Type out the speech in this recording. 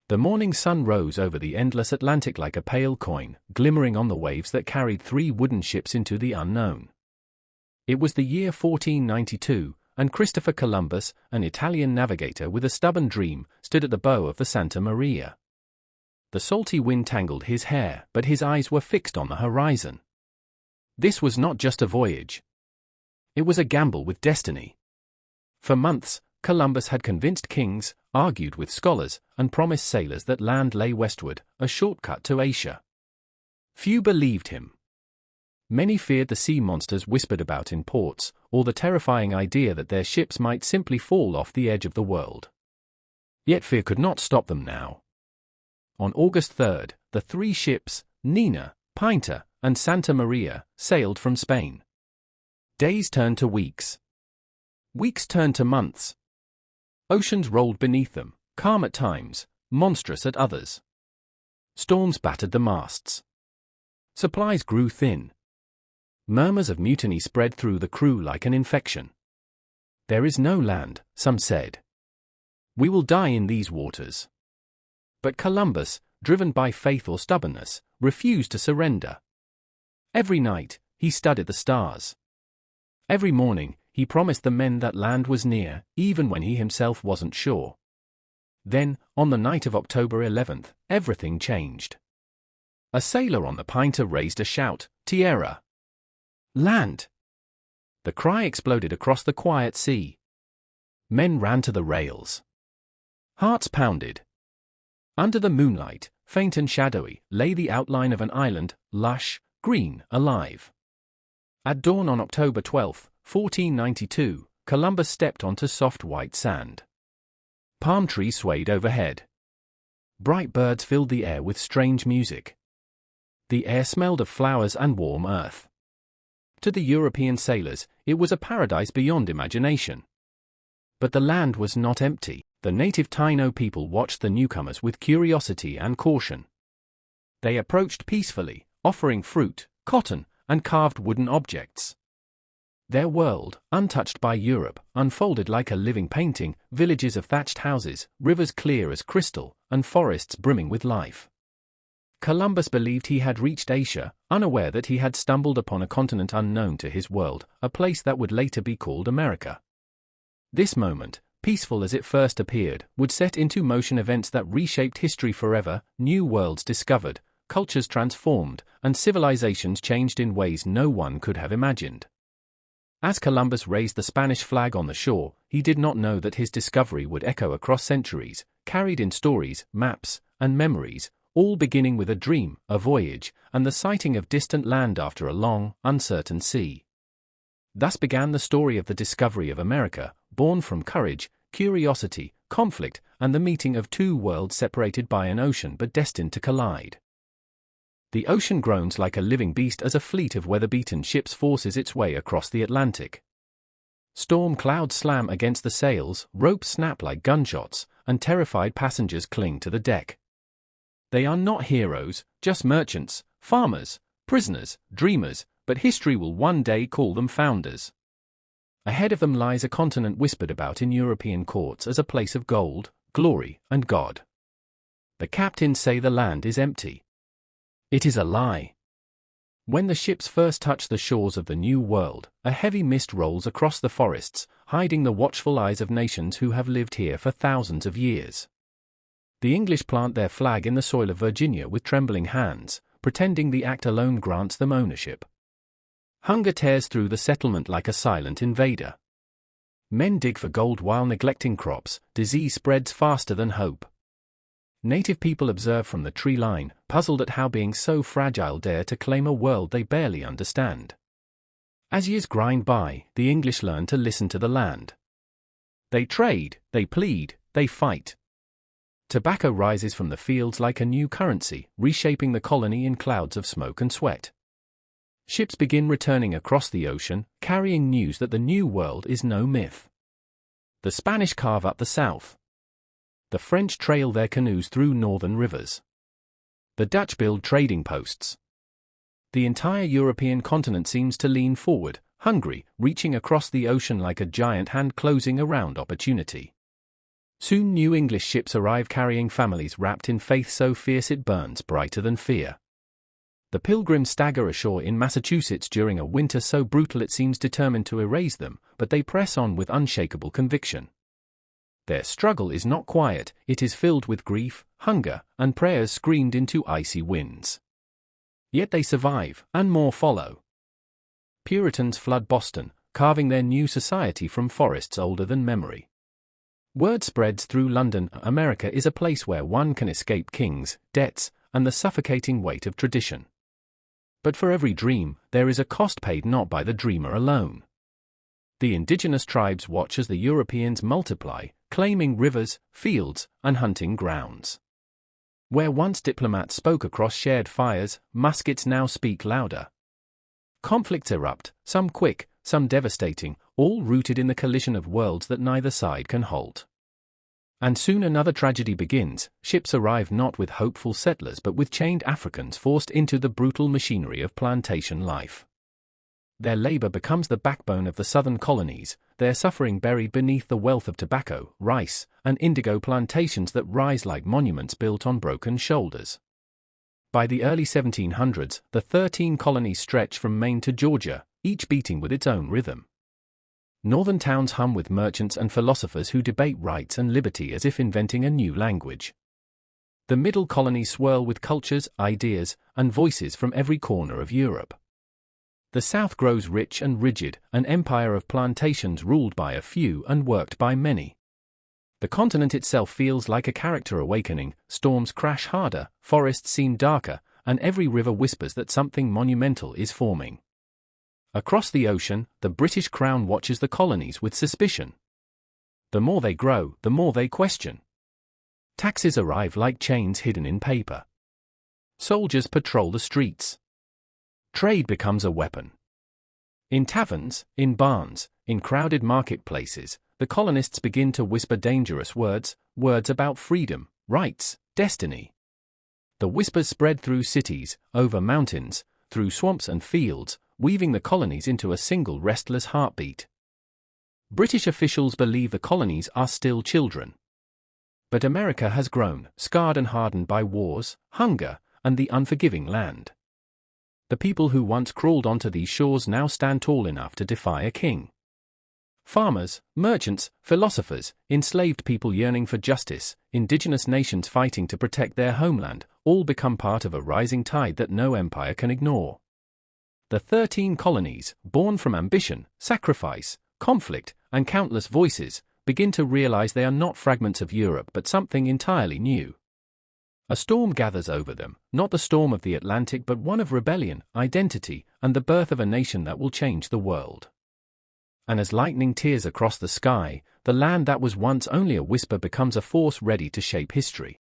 The morning sun rose over the endless Atlantic like a pale coin, glimmering on the waves that carried 3 wooden ships into the unknown. It was the year 1492, and Christopher Columbus, an Italian navigator with a stubborn dream, stood at the bow of the Santa Maria. The salty wind tangled his hair, but his eyes were fixed on the horizon. This was not just a voyage. It was a gamble with destiny. For months, Columbus had convinced kings, argued with scholars, and promised sailors that land lay westward, a shortcut to Asia. Few believed him. Many feared the sea monsters whispered about in ports, or the terrifying idea that their ships might simply fall off the edge of the world. Yet fear could not stop them now. On August 3rd, the 3 ships, Nina, Pinta, and Santa Maria, sailed from Spain. Days turned to weeks. Weeks turned to months. Oceans rolled beneath them, calm at times, monstrous at others. Storms battered the masts. Supplies grew thin. Murmurs of mutiny spread through the crew like an infection. There is no land, some said. We will die in these waters. But Columbus, driven by faith or stubbornness, refused to surrender. Every night, he studied the stars. Every morning, he promised the men that land was near, even when he himself wasn't sure. Then, on the night of October 11th, everything changed. A sailor on the Pinta raised a shout, "Tierra! Land!" The cry exploded across the quiet sea. Men ran to the rails. Hearts pounded. Under the moonlight, faint and shadowy, lay the outline of an island, lush, green, alive. At dawn on October 12, 1492, Columbus stepped onto soft white sand. Palm trees swayed overhead. Bright birds filled the air with strange music. The air smelled of flowers and warm earth. To the European sailors, it was a paradise beyond imagination. But the land was not empty. The native Taino people watched the newcomers with curiosity and caution. They approached peacefully, offering fruit, cotton, and carved wooden objects. Their world, untouched by Europe, unfolded like a living painting, villages of thatched houses, rivers clear as crystal, and forests brimming with life. Columbus believed he had reached Asia, unaware that he had stumbled upon a continent unknown to his world, a place that would later be called America. This moment, peaceful as it first appeared, would set into motion events that reshaped history forever. New worlds discovered, cultures transformed, and civilizations changed in ways no one could have imagined. As Columbus raised the Spanish flag on the shore, he did not know that his discovery would echo across centuries, carried in stories, maps, and memories, all beginning with a dream, a voyage, and the sighting of distant land after a long, uncertain sea. Thus began the story of the discovery of America, born from courage, curiosity, conflict, and the meeting of 2 worlds separated by an ocean but destined to collide. The ocean groans like a living beast as a fleet of weather-beaten ships forces its way across the Atlantic. Storm clouds slam against the sails, ropes snap like gunshots, and terrified passengers cling to the deck. They are not heroes, just merchants, farmers, prisoners, dreamers, but history will one day call them founders. Ahead of them lies a continent whispered about in European courts as a place of gold, glory, and God. The captains say the land is empty. It is a lie. When the ships first touch the shores of the New World, a heavy mist rolls across the forests, hiding the watchful eyes of nations who have lived here for thousands of years. The English plant their flag in the soil of Virginia with trembling hands, pretending the act alone grants them ownership. Hunger tears through the settlement like a silent invader. Men dig for gold while neglecting crops, disease spreads faster than hope. Native people observe from the tree line, puzzled at how beings so fragile dare to claim a world they barely understand. As years grind by, the English learn to listen to the land. They trade, they plead, they fight. Tobacco rises from the fields like a new currency, reshaping the colony in clouds of smoke and sweat. Ships begin returning across the ocean, carrying news that the New World is no myth. The Spanish carve up the south. The French trail their canoes through northern rivers. The Dutch build trading posts. The entire European continent seems to lean forward, hungry, reaching across the ocean like a giant hand closing around opportunity. Soon new English ships arrive carrying families wrapped in faith so fierce it burns brighter than fear. The Pilgrims stagger ashore in Massachusetts during a winter so brutal it seems determined to erase them, but they press on with unshakable conviction. Their struggle is not quiet, it is filled with grief, hunger, and prayers screamed into icy winds. Yet they survive, and more follow. Puritans flood Boston, carving their new society from forests older than memory. Word spreads through London, America is a place where one can escape kings, debts, and the suffocating weight of tradition. But for every dream, there is a cost paid not by the dreamer alone. The indigenous tribes watch as the Europeans multiply, claiming rivers, fields, and hunting grounds. Where once diplomats spoke across shared fires, muskets now speak louder. Conflicts erupt, some quick, some devastating, all rooted in the collision of worlds that neither side can halt. And soon another tragedy begins. Ships arrive not with hopeful settlers but with chained Africans forced into the brutal machinery of plantation life. Their labor becomes the backbone of the southern colonies, their suffering buried beneath the wealth of tobacco, rice, and indigo plantations that rise like monuments built on broken shoulders. By the early 1700s, the 13 colonies stretch from Maine to Georgia, each beating with its own rhythm. Northern towns hum with merchants and philosophers who debate rights and liberty as if inventing a new language. The middle colonies swirl with cultures, ideas, and voices from every corner of Europe. The South grows rich and rigid, an empire of plantations ruled by a few and worked by many. The continent itself feels like a character awakening, storms crash harder, forests seem darker, and every river whispers that something monumental is forming. Across the ocean, the British Crown watches the colonies with suspicion. The more they grow, the more they question. Taxes arrive like chains hidden in paper. Soldiers patrol the streets. Trade becomes a weapon. In taverns, in barns, in crowded marketplaces, the colonists begin to whisper dangerous words, words about freedom, rights, destiny. The whispers spread through cities, over mountains, through swamps and fields, weaving the colonies into a single restless heartbeat. British officials believe the colonies are still children. But America has grown, scarred and hardened by wars, hunger, and the unforgiving land. The people who once crawled onto these shores now stand tall enough to defy a king. Farmers, merchants, philosophers, enslaved people yearning for justice, indigenous nations fighting to protect their homeland, all become part of a rising tide that no empire can ignore. The 13 colonies, born from ambition, sacrifice, conflict, and countless voices, begin to realize they are not fragments of Europe but something entirely new. A storm gathers over them, not the storm of the Atlantic but one of rebellion, identity, and the birth of a nation that will change the world. And as lightning tears across the sky, the land that was once only a whisper becomes a force ready to shape history.